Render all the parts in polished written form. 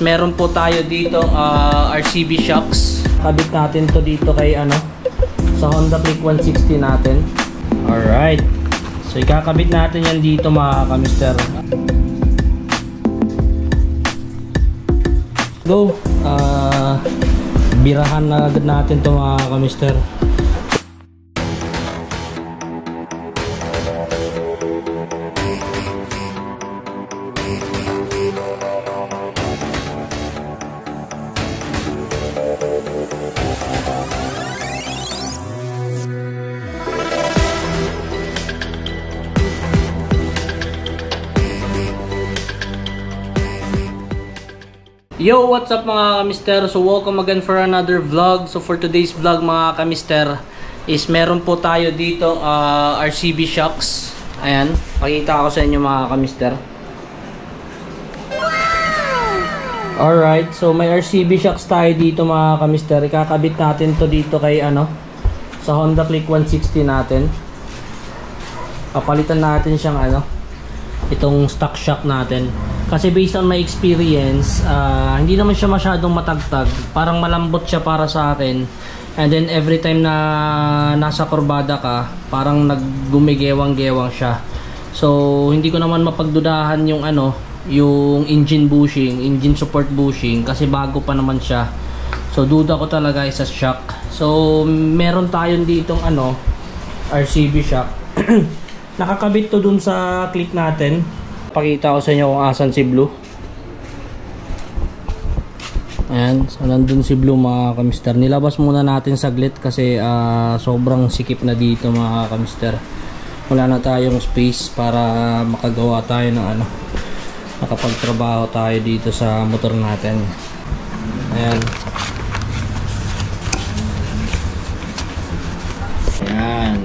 Meron po tayo dito RCB shocks. Kabit natin to dito kay sa Honda Click 160 natin. Alright. So ikakabit natin yan dito mga kamister. Go. Birahan na agad natin to mga kamister. Yo, what's up mga kamister? So welcome again for another vlog. So for today's vlog mga kamister is meron po tayo dito RCB shocks. Ayan, pakita ko sa inyo mga kamister. Alright, so may RCB shocks tayo dito mga kamister. Ikakabit natin to dito kay sa Honda Click 160 natin. Papalitan natin siyang itong stock shock natin. Kasi based on my experience, hindi naman siya masyadong matagtag. Parang malambot siya para sa akin. And then every time na nasa kurbada ka, parang naggumigewang-gewang siya. So hindi ko naman mapagdudahan yung yung engine bushing, engine support bushing, kasi bago pa naman siya. So duda ko talaga sa shock. So meron tayong ditong RCB shock. Nakakabit to dun sa click natin. Pakita ko sa inyo kung asan si Blue. Ayan, so nandun si Blue mga kamister. Nilabas muna natin saglit kasi sobrang sikip na dito mga kamister. Wala na tayong space para makagawa tayo ng makapagtrabaho tayo dito sa motor natin. Ayan. Ayan.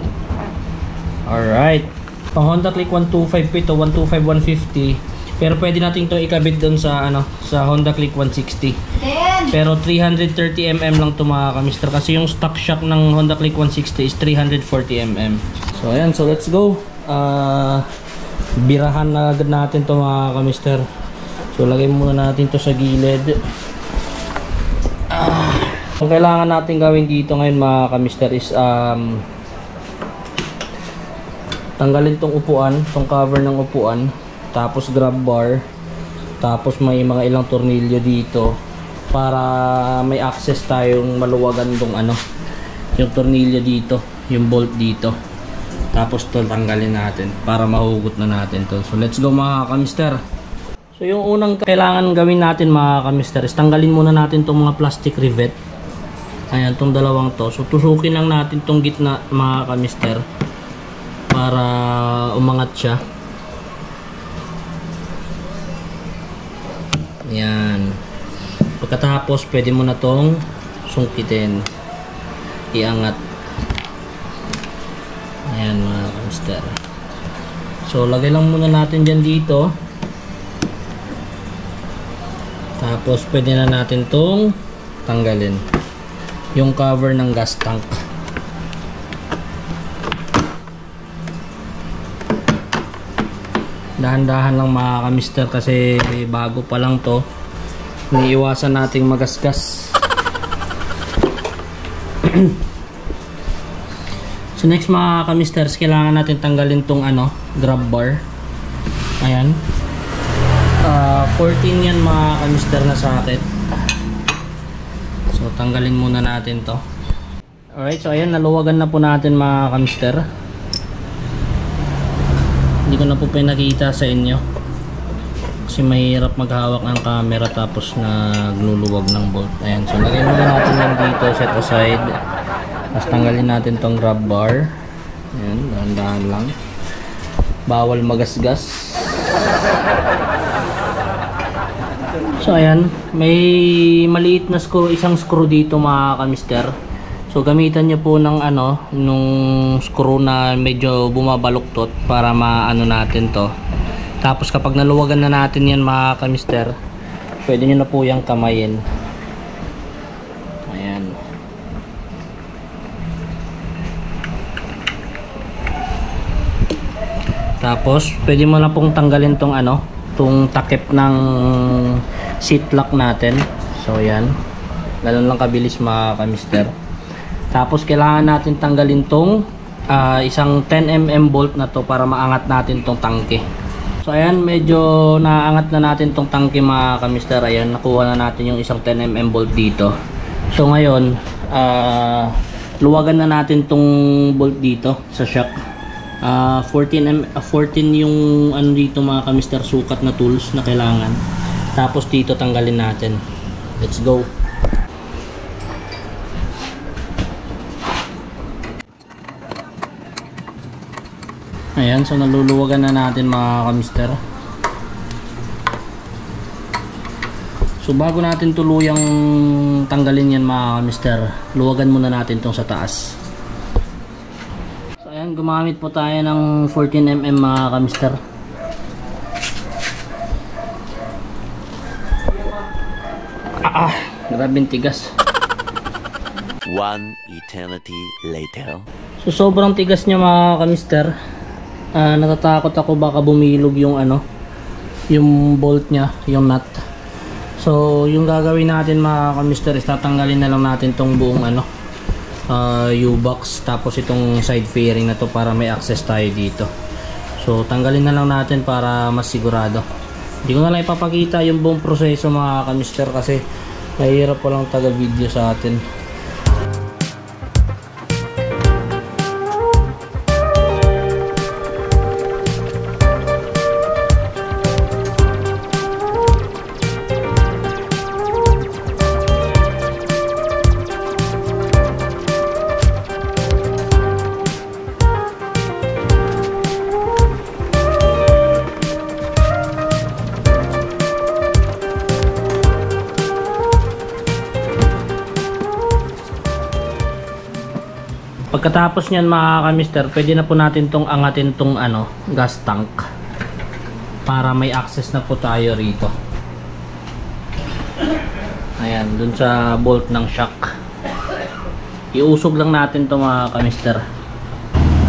Alright. Pang Honda Click 125 ito, 125 150. Pero pwede natin ito ikabit doon sa sa Honda Click 160. Pero 330 mm lang ito mga kamister, kasi yung stock shock ng Honda Click 160 is 340 mm. So ayan, so let's go. Birahan na agad natin ito mga kamister. So lagay muna natin ito sa gilid. Ang kailangan natin gawin dito ngayon mga kamister is tanggalin tong upuan, tong cover ng upuan, tapos grab bar, tapos may mga ilang tornilyo dito para may access tayong maluwagan tong yung tornilyo dito, yung bolt dito. Tapos to tanggalin natin para mahugot na natin to. So let's go mga kamister. So yung unang kailangan gawin natin mga kamister is tanggalin muna natin tong mga plastic rivet. Ayan, tong dalawang to. So tusukin lang natin tong gitna mga kamister para umangat siya. Ayan. Pagkatapos pwede mo na tong sungkitin, iangat. Ayan mga kamister. So lagay lang muna natin dyan dito. Tapos pwede na natin tong tanggalin yung cover ng gas tank. Dahan-dahan lang mga kamister kasi bago pa lang to. Iniiwasan nating magasgas. So next mga kamister, kailangan natin tanggalin tong grab bar. Ayan. 14 yan mga kamister na socket. So tanggalin muna natin to. Alright, so ayan, naluwagan na po natin mga kamister. Hindi ko na po pinakita sa inyo kasi mahirap maghawak ng camera tapos nagluluwag ng bolt. Ayan, so lagay muna natin yan dito, set aside. Tapos tanggalin natin tong grab bar. Ayan, dahan-dahan lang, bawal magasgas. So ayan, may maliit na screw, isang screw dito mga kamister. So gamitan niyo po ng nung screw na medyo bumabaluktot para maano natin to. Tapos kapag naluwagan na natin yan mga kamister, pwede niyo na po yung kamayin. Ayan. Tapos pwede mo na pong tanggalin tong tong takip ng seat lock natin. So yan, ganun lang kabilis mga kamister. Tapos kailangan natin tanggalin tong isang 10mm bolt na to para maangat natin tong tangke. So ayan, medyo naangat na natin tong tangke mga kamister. Ayan, nakuha na natin yung isang 10mm bolt dito. So ngayon, luwagan na natin tong bolt dito sa shock. 14 yung ano dito mga kamister, sukat na tools na kailangan. Tapos dito tanggalin natin. Let's go. Ayan, so naluluwagan na natin mga kamister. So bago natin tuluyang tanggalin yan mga kamister, luwagan muna natin tong sa taas. So ayan, gumamit po tayo ng 14mm mga kamister. Grabing tigas. One eternity later. So sobrang tigas niya mga kamister. Natatakot ako baka bumilog yung ano, yung bolt niya, yung nut. So yung gagawin natin mga kamister is tatanggalin na lang natin tong buong ano, U-box, tapos itong side fairing na to para may access tayo dito. So tanggalin na lang natin para mas sigurado. Hindi ko na lang ipapakita yung buong proseso mga kamister kasi mahirap pa lang taga video sa atin. Pagkatapos niyan mga kamister, pwede na po natin tong angatin tong ano, gas tank para may access na po tayo rito. Ayan, dun sa bolt ng shock. Iusog lang natin to mga kamister.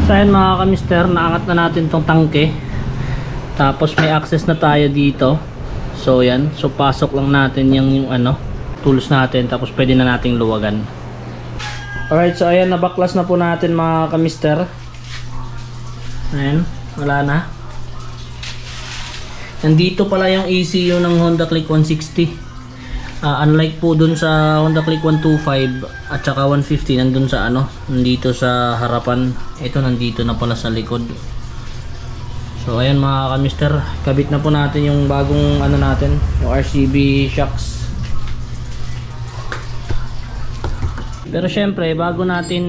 So ayan mga kamister, naangat na natin tong tangke. Tapos may access na tayo dito. So yan, so pasok lang natin yung ano, tools natin, tapos pwede na nating luwagan. Alright, so ayan, nabaklas na po natin mga kamister. Ayan, wala na. Nandito pala yung ECU ng Honda Click 160. Unlike po dun sa Honda Click 125 at saka 150, nandun sa ano, nandito sa harapan. Ito nandito na pala sa likod. So ayan mga kamister, kabit na po natin yung bagong ano natin, yung RCB shocks. Pero syempre, bago natin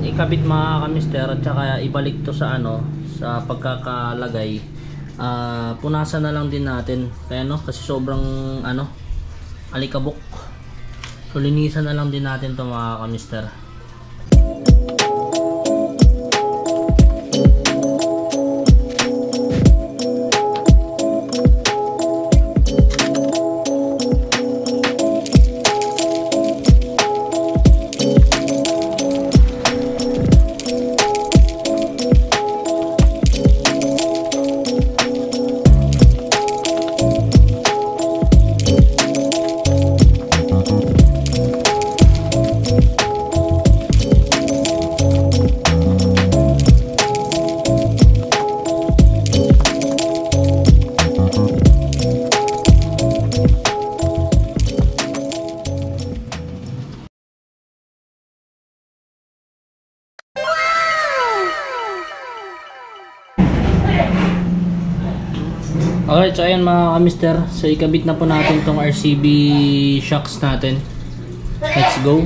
ikabit mga kamister at saka ibalik to sa ano, sa pagkakalagay, punasan na lang din natin. Kaya no, kasi sobrang ano, alikabok. So linisan na lang din natin to mga kamister. Alright, so ayan mga kamister, so ikabit na po natin tong RCB shocks natin. Let's go.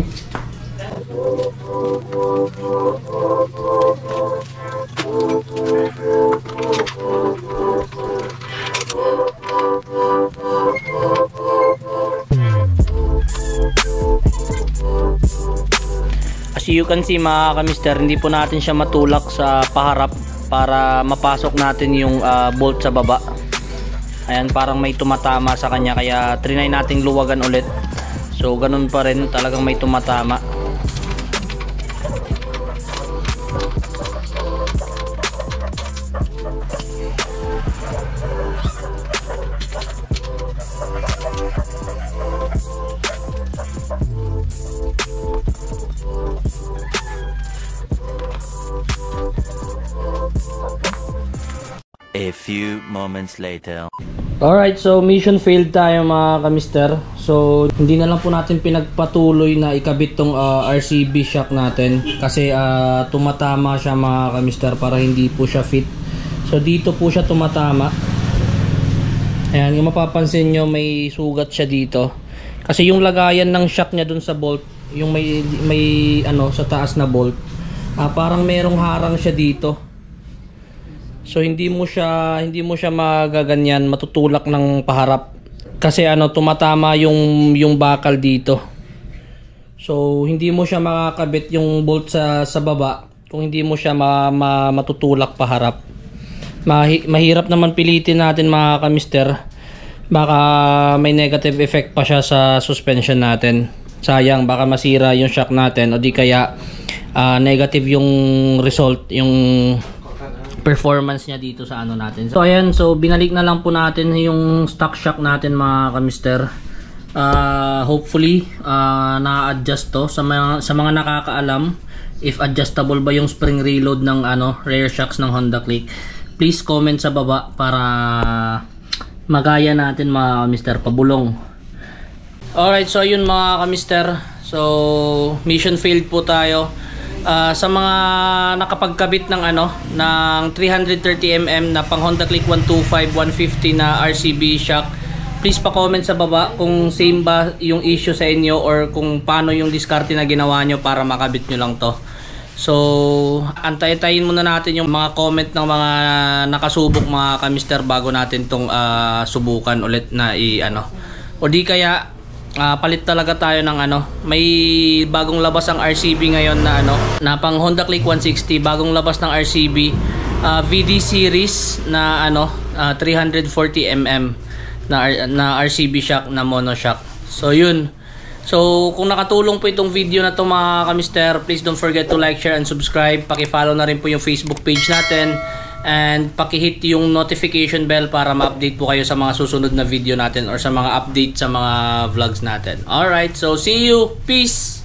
As you can see mga kamister, hindi po natin siya matulak sa paharap para mapasok natin yung bolt sa baba. Ayan, parang may tumatama sa kanya, kaya trinay nating luwagan ulit. So ganun pa rin, talagang may tumatama. few moments later. Alright, so mission failed tayo mga kamister. So hindi na lang po natin pinagpatuloy na ikabit tong RCB shock natin kasi tumatama siya mga kamister para hindi po siya fit. So dito po siya tumatama. Ayan, yung mapapansin nyo may sugat siya dito. Kasi yung lagayan ng shock niya dun sa bolt, yung may ano sa taas na bolt, parang merong harang siya dito. So hindi mo siya magaganyan, matutulak ng paharap. Kasi ano, tumatama yung bakal dito. So hindi mo siya makakabit yung bolt sa baba kung hindi mo siya matutulak paharap. Mahirap naman pilitin natin mga kamister. Baka may negative effect pa siya sa suspension natin. Sayang, baka masira yung shock natin o di kaya negative yung result, yung performance niya dito sa ano natin. So ayan, so binalik na lang po natin yung stock shock natin mga kamister. Hopefully na-adjust to sa mga nakakaalam if adjustable ba yung spring reload ng rear shocks ng Honda Click. Please comment sa baba para magaya natin mga kamister, pabulong. Alright, so yun mga kamister. So mission failed po tayo. Sa mga nakapagkabit ng ng 330mm na pang Honda Click 125 150 na RCB shock, please pa-comment sa baba kung same ba yung issue sa inyo or kung paano yung diskarte na ginawa nyo para makabit nyo lang to. So antay-tayin muna natin yung mga comment ng mga nakasubok mga kamister bago natin tong subukan ulit na o di kaya palit talaga tayo ng may bagong labas ang RCB ngayon na pang Honda Click 160, bagong labas ng RCB VD series na 340mm na RCB shock na mono shock. So yun. So kung nakatulong po itong video na to mga kamister, please don't forget to like, share and subscribe. Paki-follow na rin po yung Facebook page natin and paki-hit yung notification bell para ma-update po kayo sa mga susunod na video natin or sa mga update sa mga vlogs natin. Alright, so see you. Peace!